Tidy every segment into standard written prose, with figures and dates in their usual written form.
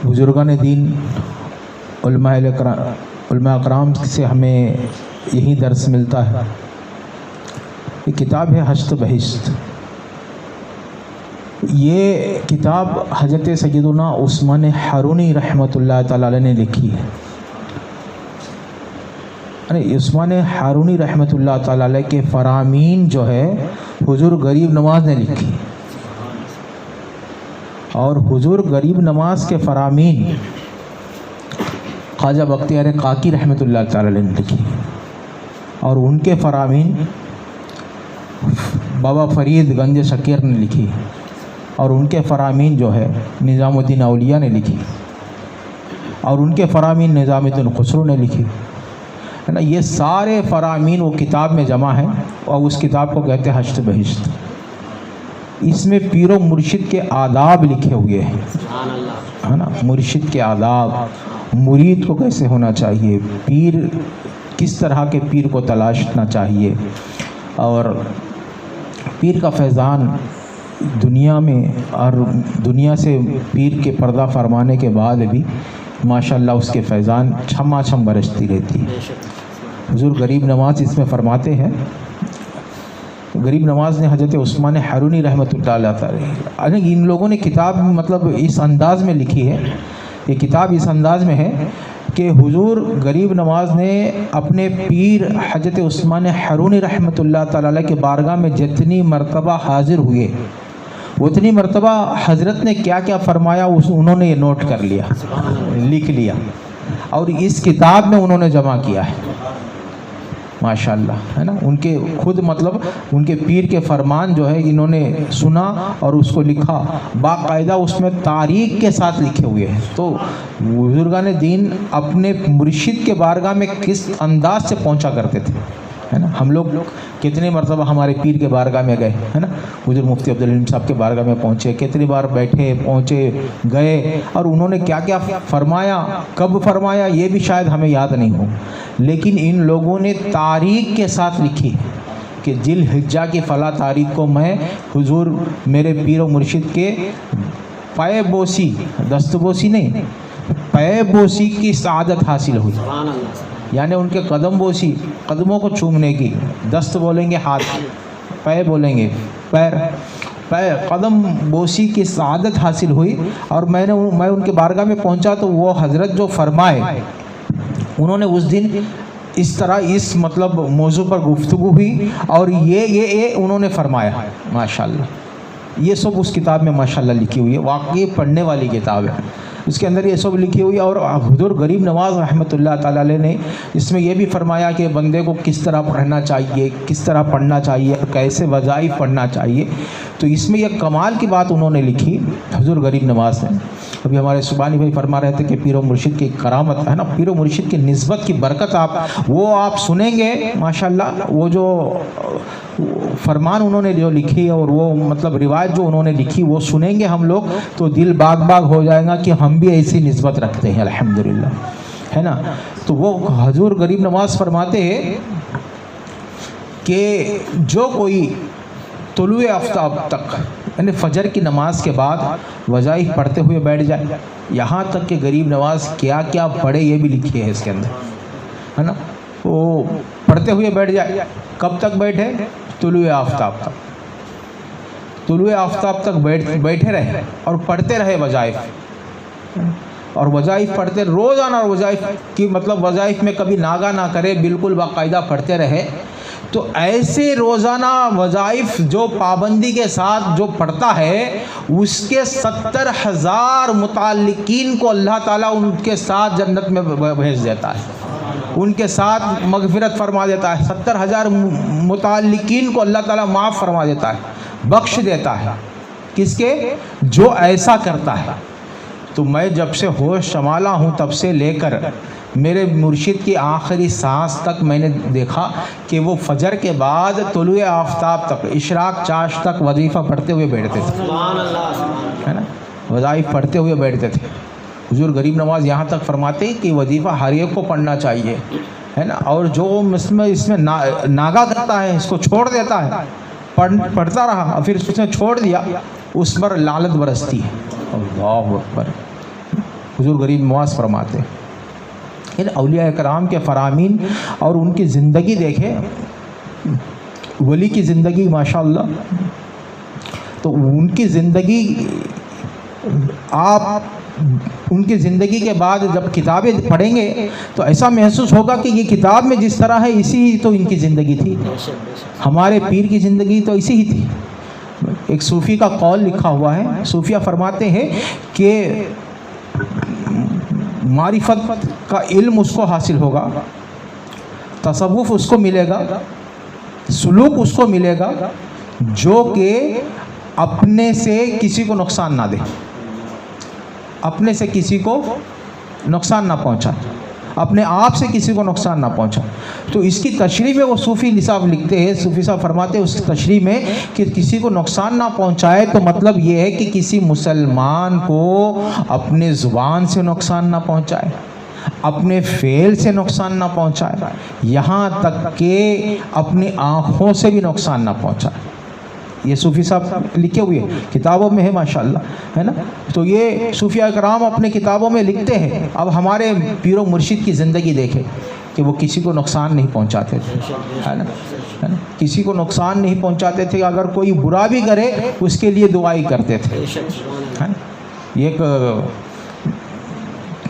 بزرگان دین علماء اکرام سے ہمیں یہی درس ملتا ہے. یہ کتاب ہے ہشت بہشت. یہ کتاب حضرت سیدنا عثمان حرونی رحمۃ اللہ تعالی علیہ نے لکھی ہے. عثمان حرونی رحمۃ اللہ تعالی علیہ کے فرامین جو ہے حضور غریب نواز نے لکھی، اور حضور غریب نواز کے فرامین خواجہ بختیار کاکی رحمۃ اللہ تعالی علیہ نے لکھی، اور ان کے فرامین بابا فرید گنج شکیر نے لکھی، اور ان کے فرامین جو ہے نظام الدین اولیاء نے لکھی، اور ان کے فرامین نظام الدین خسرو نے لکھی ہے نا. یہ سارے فرامین وہ کتاب میں جمع ہیں، اور اس کتاب کو کہتے ہیں ہشت بہشت. اس میں پیر و مرشد کے آداب لکھے ہوئے ہیں ہے نا. مرشد کے آداب، مرید کو کیسے ہونا چاہیے، پیر کس طرح کے پیر کو تلاشنا چاہیے، اور پیر کا فیضان دنیا میں اور دنیا سے پیر کے پردہ فرمانے کے بعد بھی ماشاءاللہ اس کے فیضان چھما چھم برستی رہتی ہے. حضور غریب نواز اس میں فرماتے ہیں، غریب نواز نے حضرت عثمان حرونی رحمۃ اللہ علیہ، ان لوگوں نے کتاب مطلب اس انداز میں لکھی ہے، یہ کتاب اس انداز میں ہے کہ حضور غریب نواز نے اپنے پیر حضرت عثمان حرونی رحمۃ اللہ تعالی علیہ کے بارگاہ میں جتنی مرتبہ حاضر ہوئے اتنی مرتبہ حضرت نے کیا کیا فرمایا انہوں نے یہ نوٹ کر لیا، لکھ لیا، اور اس کتاب میں انہوں نے جمع کیا ہے ماشاءاللہ ہے نا. ان کے خود مطلب ان کے پیر کے فرمان جو ہے انہوں نے سنا اور اس کو لکھا، باقاعدہ اس میں تاریخ کے ساتھ لکھے ہوئے ہیں. تو بزرگان دین اپنے مرشد کے بارگاہ میں کس انداز سے پہنچا کرتے تھے ہے نا. ہم لوگ کتنے مرتبہ ہمارے پیر کے بارگاہ میں گئے ہے نا، حضور مفتی عبدالعلیم صاحب کے بارگاہ میں پہنچے، کتنی بار بیٹھے پہنچے گئے، اور انہوں نے کیا کیا فرمایا، کب فرمایا یہ بھی شاید ہمیں یاد نہیں ہو، لیکن ان لوگوں نے تاریخ کے ساتھ لکھی کہ ذی الحجہ کی فلاں تاریخ کو میں حضور میرے پیر و مرشد کے پائے بوسی، دست بوسی نہیں، پائے بوسی کی سعادت حاصل ہوئی، یعنی ان کے قدم بوسی، قدموں کو چومنے کی، دست بولیں گے ہاتھ، پے بولیں گے پیر، قدم بوسی کی سعادت حاصل ہوئی. اور میں ان کے بارگاہ میں پہنچا تو وہ حضرت جو فرمائے، انہوں نے اس دن اس طرح اس مطلب موضوع پر گفتگو ہوئی، اور یہ انہوں نے فرمایا ماشاءاللہ. یہ سب اس کتاب میں ماشاءاللہ لکھی ہوئی ہے، واقعی پڑھنے والی کتاب ہے. اس کے اندر یہ سب لکھی ہوئی ہے. اور حضور غریب نواز رحمۃ اللہ تعالی علیہ نے اس میں یہ بھی فرمایا کہ بندے کو کس طرح پڑھنا چاہیے، کس طرح پڑھنا چاہیے، کیسے وظائف پڑھنا چاہیے. تو اس میں یہ کمال کی بات انہوں نے لکھی حضور غریب نواز نے. ابھی ہمارے سبحانی بھائی فرما رہے تھے کہ پیر و مرشد کی کرامت ہے نا، پیر و مرشد کی نسبت کی برکت آپ سنیں گے ماشاءاللہ. وہ جو فرمان انہوں نے جو لکھی اور وہ مطلب روایت جو انہوں نے لکھی وہ سنیں گے ہم لوگ تو دل باغ باغ ہو جائے گا کہ ہم بھی ایسی نسبت رکھتے ہیں الحمدللہ ہے نا. تو وہ حضور غریب نواز فرماتے ہیں کہ جو کوئی طلوع آفتاب تک یعنی فجر کی نماز کے بعد وظائف پڑھتے ہوئے بیٹھ جائے، یہاں تک کہ غریب نواز کیا کیا پڑھے یہ بھی لکھی ہے اس کے اندر ہے نا. وہ پڑھتے ہوئے بیٹھ جائے، کب تک بیٹھے؟ طلوع آفتاب تک، طلوع آفتاب تک بیٹھے رہے اور پڑھتے رہے وظائف، اور وظائف پڑھتے روزانہ، وظائف کی مطلب وظائف میں کبھی ناغہ نہ کرے، بالکل باقاعدہ پڑھتے رہے. تو ایسے روزانہ وظائف جو پابندی کے ساتھ جو پڑھتا ہے اس کے 70,000 متعلقین کو اللہ تعالیٰ ان کے ساتھ جنت میں بھیج دیتا ہے، ان کے ساتھ مغفرت فرما دیتا ہے. 70,000 متعلقین کو اللہ تعالیٰ معاف فرما دیتا ہے، بخش دیتا ہے. کس کے؟ جو ایسا کرتا ہے. تو میں جب سے ہوش سنبھالا ہوں تب سے لے کر میرے مرشد کی آخری سانس تک میں نے دیکھا کہ وہ فجر کے بعد طلوع آفتاب تک، اشراق چاش تک وظیفہ پڑھتے ہوئے بیٹھتے تھے ہے نا، وظائف پڑھتے ہوئے بیٹھتے تھے. حضور غریب نواز یہاں تک فرماتے ہیں کہ وظیفہ ہر ایک کو پڑھنا چاہیے ہے نا، اور جو اس میں ناغہ کرتا ہے اس کو چھوڑ دیتا ہے، پڑھتا رہا پھر اس نے چھوڑ دیا، اس پر لعنت برستی ہے. اللہ اکبر. حضور غریب نواز فرماتے ہیں. ان اولیاء کرام کے فرامین اور ان کی زندگی دیکھیں. ولی کی زندگی ماشاءاللہ، تو ان کی زندگی آپ ان کی زندگی کے بعد جب کتابیں پڑھیں گے تو ایسا محسوس ہوگا کہ یہ کتاب میں جس طرح ہے اسی تو ان کی زندگی تھی. ہمارے پیر کی زندگی تو اسی ہی تھی. ایک صوفی کا قول لکھا ہوا ہے. صوفیہ فرماتے ہیں کہ معرفت کا علم اس کو حاصل ہوگا، تصوف اس کو ملے گا، سلوک اس کو ملے گا جو کہ اپنے سے کسی کو نقصان نہ دے، اپنے سے کسی کو نقصان نہ پہنچائے، اپنے آپ سے کسی کو نقصان نہ پہنچائے. تو اس کی تشریح میں وہ صوفی صاحب لکھتے ہیں، صوفی صاحب فرماتے ہیں اس کی تشریح میں کہ کسی کو نقصان نہ پہنچائے تو مطلب یہ ہے کہ کسی مسلمان کو اپنے زبان سے نقصان نہ پہنچائے، اپنے فعل سے نقصان نہ پہنچائے، یہاں تک کہ اپنی آنکھوں سے بھی نقصان نہ پہنچائے. یہ صوفی صاحب لکھے ہوئے کتابوں میں ہے ماشاءاللہ، ہے نا. تو یہ صوفیہ کرام اپنے کتابوں میں لکھتے ہیں. اب ہمارے پیر و مرشد کی زندگی دیکھیں کہ وہ کسی کو نقصان نہیں پہنچاتے تھے، ہے نا، کسی کو نقصان نہیں پہنچاتے تھے. اگر کوئی برا بھی کرے اس کے لیے دعائی کرتے تھے. ایک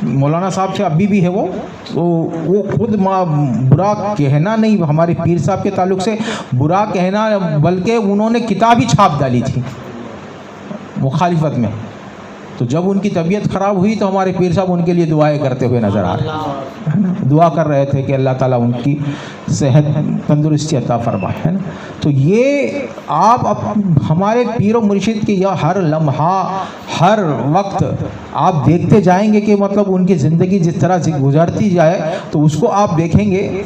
مولانا صاحب سے ابھی بھی ہے، وہ خود برا کہنا نہیں، ہمارے پیر صاحب کے تعلق سے برا کہنا، بلکہ انہوں نے کتاب ہی چھاپ ڈالی تھی مخالفت میں. تو جب ان کی طبیعت خراب ہوئی تو ہمارے پیر صاحب ان کے لیے دعائیں کرتے ہوئے نظر آ رہے، دعا کر رہے تھے کہ اللہ تعالیٰ ان کی صحت تندرستی عطا فرمائے، ہے نا. تو یہ آپ ہمارے پیر و مرشد کے یا ہر لمحہ ہر وقت آپ دیکھتے جائیں گے کہ مطلب ان کی زندگی جس طرح سے گزرتی جائے تو اس کو آپ دیکھیں گے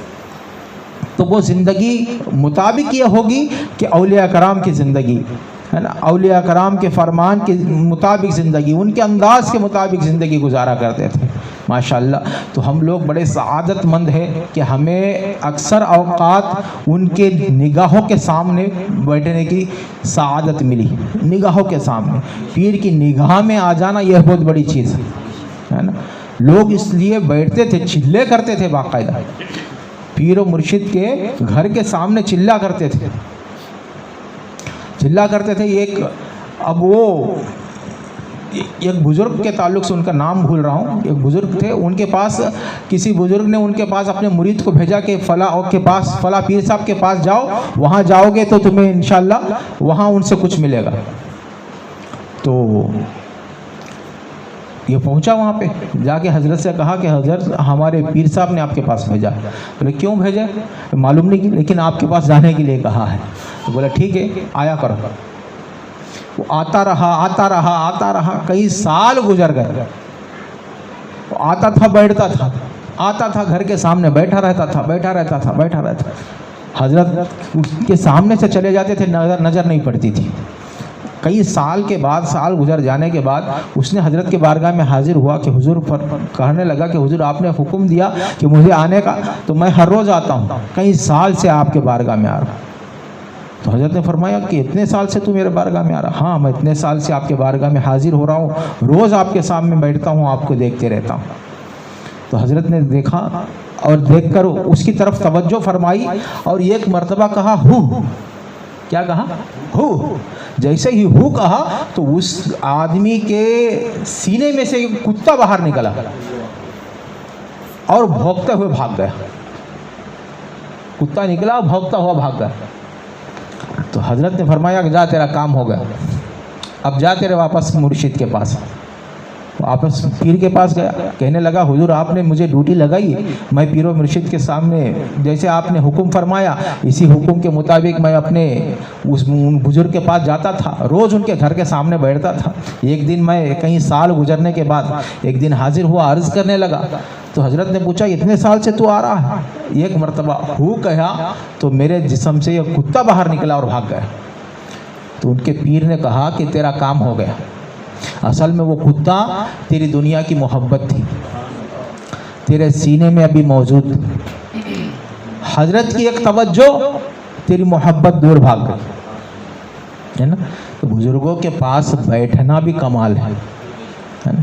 تو وہ زندگی مطابق یہ ہوگی کہ اولیاء کرام کی زندگی، ہے نا، اولیاء کرام کے فرمان کے مطابق زندگی، ان کے انداز کے مطابق زندگی گزارا کرتے تھے ماشاءاللہ. تو ہم لوگ بڑے سعادت مند ہیں کہ ہمیں اکثر اوقات ان کے نگاہوں کے سامنے بیٹھنے کی سعادت ملی. نگاہوں کے سامنے پیر کی نگاہ میں آ جانا یہ بہت بڑی چیز ہے نا. لوگ اس لیے بیٹھتے تھے، چلے کرتے تھے، باقاعدہ پیر و مرشد کے گھر کے سامنے چلا کرتے تھے، چلا کرتے تھے. اب وہ ایک بزرگ کے تعلق سے ان کا نام بھول رہا ہوں، ایک بزرگ تھے، ان کے پاس کسی بزرگ نے ان کے پاس اپنے مرید کو بھیجا کہ فلاں پیر صاحب کے پاس جاؤ، وہاں جاؤ گے تو تمہیں انشاءاللہ وہاں ان سے کچھ ملے گا. تو یہ پہنچا وہاں پہ، جا کے حضرت سے کہا کہ حضرت ہمارے پیر صاحب نے آپ کے پاس بھیجا. بولے کیوں بھیجا؟ معلوم نہیں، لیکن آپ کے پاس جانے کے لیے کہا ہے. تو بولا ٹھیک ہے آیا کرو. وہ آتا رہا، کئی سال گزر گئے. وہ آتا تھا، بیٹھتا تھا، آتا تھا، گھر کے سامنے بیٹھا رہتا تھا. حضرت اس کے سامنے سے چلے جاتے تھے، نظر نہیں پڑتی تھی. کئی سال کے بعد، سال گزر جانے کے بعد اس نے حضرت کے بارگاہ میں حاضر ہوا کہ حضور کہنے لگا کہ حضور آپ نے حکم دیا کہ مجھے آنے کا، تو میں ہر روز آتا ہوں، کئی سال سے آپ کے بارگاہ میں آ رہا ہوں. تو حضرت نے فرمایا کہ اتنے سال سے تو میرے بارگاہ میں آ رہا؟ ہاں میں اتنے سال سے آپ کے بارگاہ میں حاضر ہو رہا ہوں، روز آپ کے سامنے بیٹھتا ہوں، آپ کو دیکھتے رہتا ہوں. تو حضرت نے دیکھا اور دیکھ کر اس کی طرف توجہ فرمائی اور ایک مرتبہ کہا ہو. کیا کہا؟ ہو. جیسے ہی ہو کہا تو اس آدمی کے سینے میں سے ایک کتا باہر نکلا اور بھونکتے ہوئے بھاگ گیا. کتا نکلا، بھونکتا ہوا بھاگ گیا. تو حضرت نے فرمایا کہ جا تیرا کام ہو گیا، اب جا تیرے واپس مرشد کے پاس. واپس پیر کے پاس گیا، کہنے لگا حضور آپ نے مجھے ڈیوٹی لگائی، میں پیر و مرشد کے سامنے جیسے آپ نے حکم فرمایا اسی حکم کے مطابق میں اپنے اس بزرگ کے پاس جاتا تھا، روز ان کے گھر کے سامنے بیٹھتا تھا. ایک دن میں کئی سال گزرنے کے بعد ایک دن حاضر ہوا، عرض کرنے لگا. تو حضرت نے پوچھا اتنے سال سے تو آ رہا ہے؟ ایک مرتبہ ہو کہا تو میرے جسم سے یہ کتا باہر نکلا اور بھاگ گیا. تو ان کے پیر نے کہا کہ تیرا کام ہو گیا. اصل میں وہ کتا تیری دنیا کی محبت تھی، تیرے سینے میں ابھی موجود. حضرت کی ایک توجہ تیری محبت دور بھاگ گئی، ہے نا. تو بزرگوں کے پاس بیٹھنا بھی کمال ہے نا.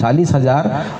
40,000